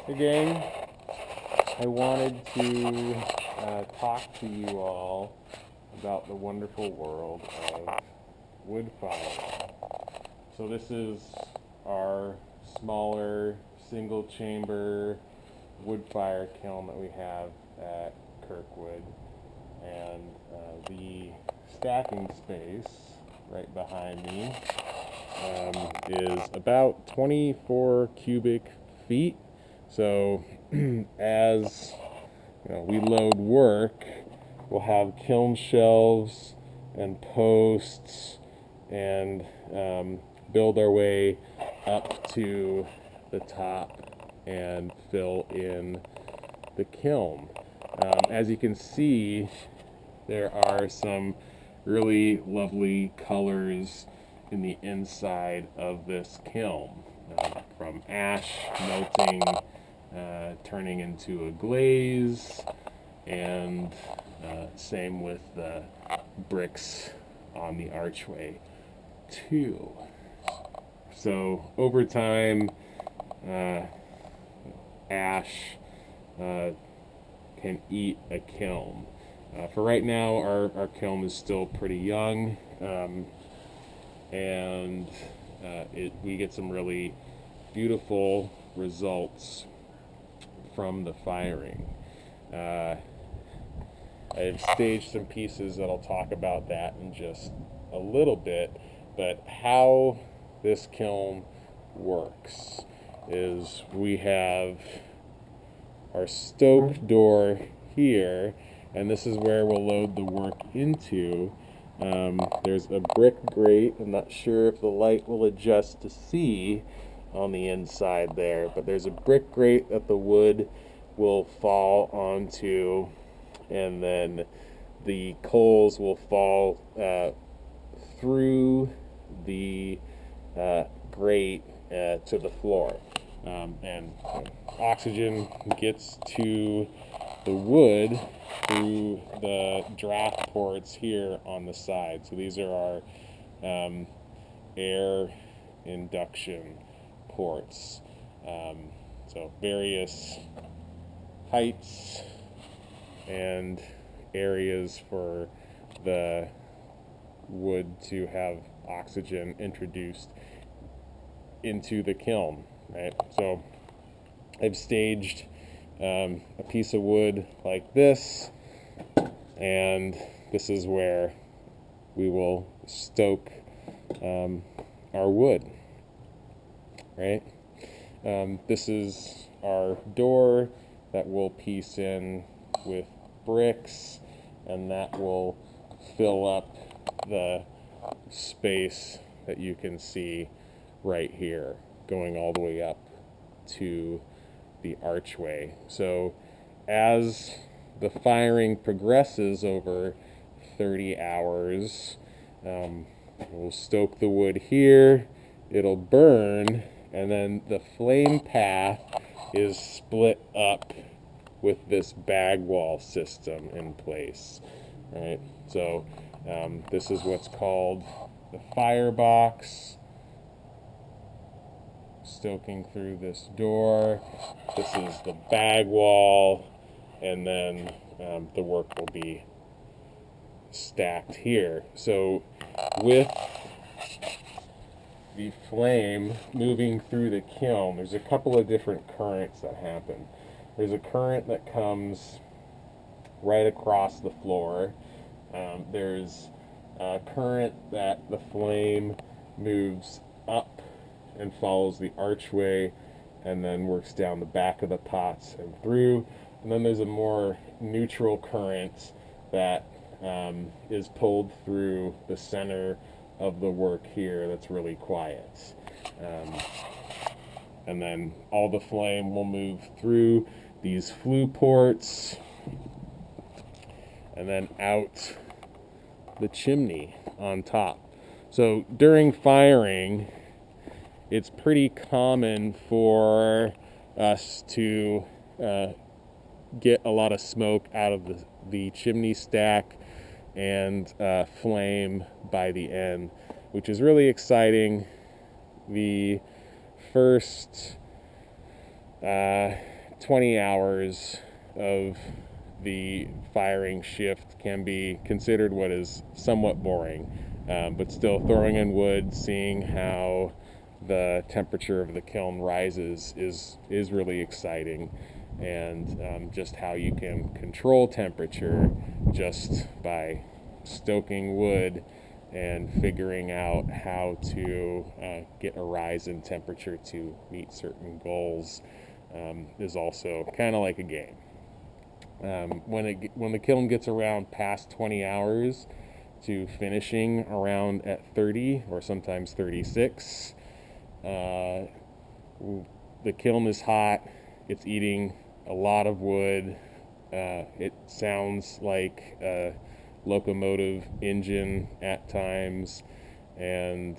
Hey gang, I wanted to talk to you all about the wonderful world of wood firing. So this is our smaller single chamber wood fire kiln that we have at Kirkwood, and the stacking space right behind me is about 24 cubic feet. So as we load work, we'll have kiln shelves and posts and build our way up to the top and fill in the kiln. As you can see, there are some really lovely colors in the inside of this kiln, from ash melting, turning into a glaze, and same with the bricks on the archway too. So over time, ash can eat a kiln. For right now, our kiln is still pretty young, and we get some really beautiful results from the firing. I've staged some pieces that I'll talk about that in just a little bit, but how this kiln works is we have our stoke door here, and this is where we'll load the work into. There's a brick grate. I'm not sure if the light will adjust to see on the inside there, but there's a brick grate that the wood will fall onto, and then the coals will fall through the grate to the floor, and oxygen gets to the wood through the draft ports here on the side. So these are our air induction ports. So various heights and areas for the wood to have oxygen introduced into the kiln, right? So I've staged a piece of wood like this, and this is where we will stoke our wood, right? This is our door that we'll piece in with bricks, and that will fill up the space that you can see right here, going all the way up to the archway. So as the firing progresses over 30 hours, we'll stoke the wood here, it'll burn, and then the flame path is split up with this bag wall system in place, right? So this is what's called the firebox. Stoking through this door. This is the bag wall, and then the work will be stacked here. So with the flame moving through the kiln, there's a couple of different currents that happen. There's a current that comes right across the floor. There's a current that the flame moves up and follows the archway and then works down the back of the pots and through. And then there's a more neutral current that is pulled through the center of the work here that's really quiet. And then all the flame will move through these flue ports and then out the chimney on top. So during firing, it's pretty common for us to get a lot of smoke out of the chimney stack and flame by the end, which is really exciting. The first 20 hours of the firing shift can be considered what is somewhat boring, but still throwing in wood, seeing how the temperature of the kiln rises is really exciting, and just how you can control temperature just by stoking wood and figuring out how to get a rise in temperature to meet certain goals is also kind of like a game. When the kiln gets around past 20 hours to finishing around at 30 or sometimes 36, the kiln is hot, it's eating a lot of wood, it sounds like a locomotive engine at times, and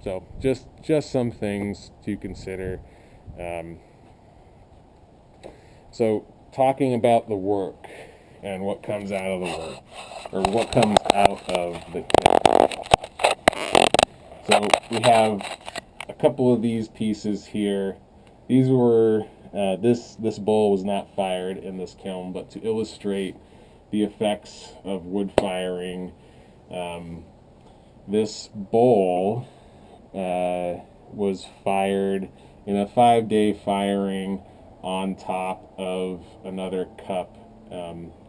so just some things to consider. So talking about the work and what comes out of the work, or what comes out of the kiln. So we have a couple of these pieces here. These were this bowl was not fired in this kiln, but to illustrate the effects of wood firing, this bowl was fired in a 5-day firing on top of another cup,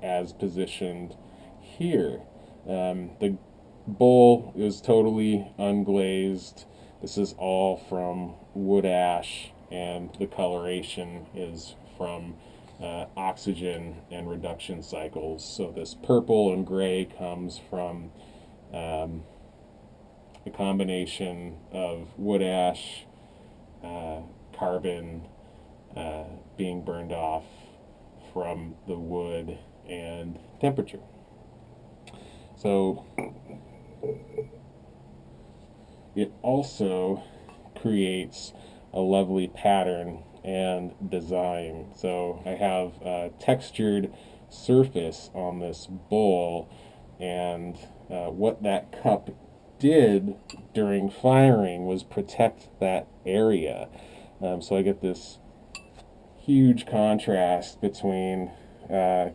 as positioned here. The bowl is totally unglazed. This is all from wood ash, and the coloration is from oxygen and reduction cycles. So this purple and gray comes from a combination of wood ash, carbon being burned off from the wood, and temperature. So it also creates a lovely pattern and design. So I have a textured surface on this bowl, and what that cup did during firing was protect that area. So I get this huge contrast between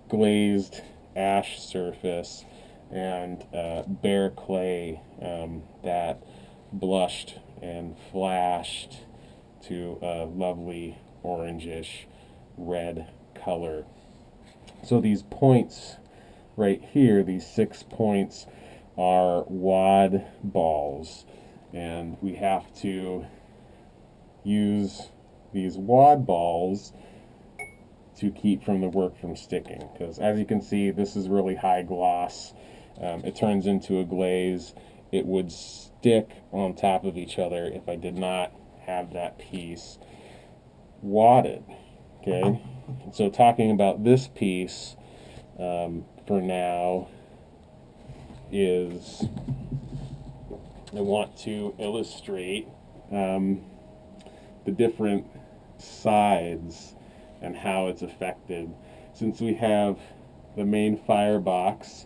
glazed ash surface and bare clay that blushed and flashed to a lovely orangish red color. So these points right here, these 6 points, are wad balls, and we have to use these wad balls to keep from the work from sticking, because as you can see, this is really high gloss. It turns into a glaze. It would stick on top of each other if I did not have that piece wadded. Okay, so talking about this piece for now is I want to illustrate the different sides and how it's affected. Since we have the main firebox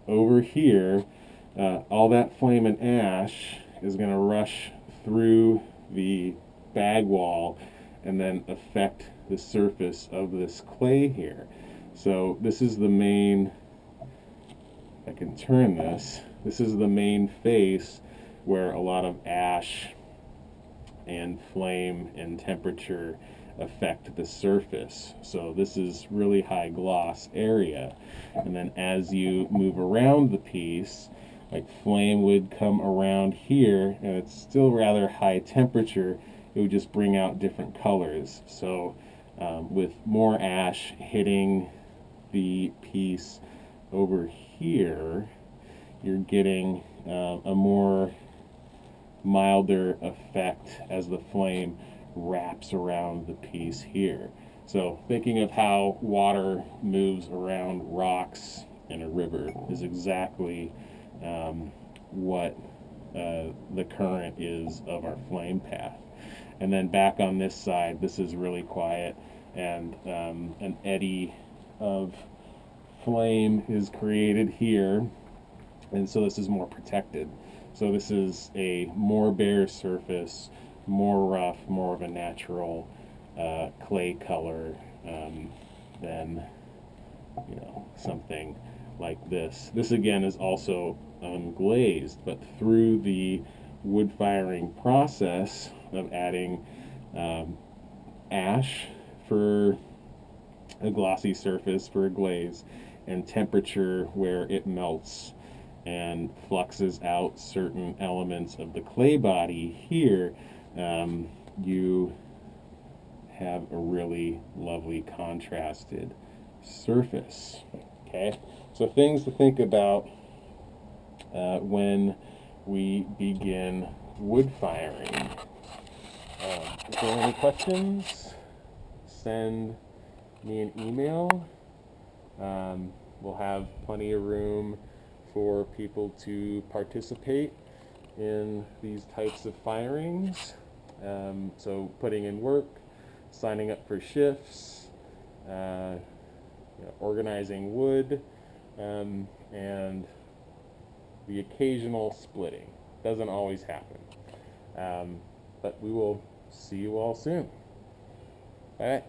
over here, all that flame and ash is going to rush through the bag wall and then affect the surface of this clay here. So this is the main, I can turn this, this is the main face where a lot of ash and flame and temperature affect the surface. So this is really high gloss area, and then as you move around the piece, like flame would come around here, and it's still rather high temperature, it would just bring out different colors. So with more ash hitting the piece over here, you're getting a more milder effect as the flame wraps around the piece here. So thinking of how water moves around rocks in a river is exactly what the current is of our flame path. And then back on this side, this is really quiet, and an eddy of flame is created here, and so this is more protected. So this is a more bare surface, more rough, more of a natural clay color than, you know, something like this. This again is also unglazed, but through the wood firing process of adding ash for a glossy surface for a glaze, and temperature where it melts and fluxes out certain elements of the clay body here, you have a really lovely contrasted surface. Okay, so things to think about when we begin wood firing. If there are any questions, send me an email. We'll have plenty of room for people to participate in these types of firings. So putting in work, signing up for shifts, organizing wood, and the occasional splitting. Doesn't always happen. But we will see you all soon. All right.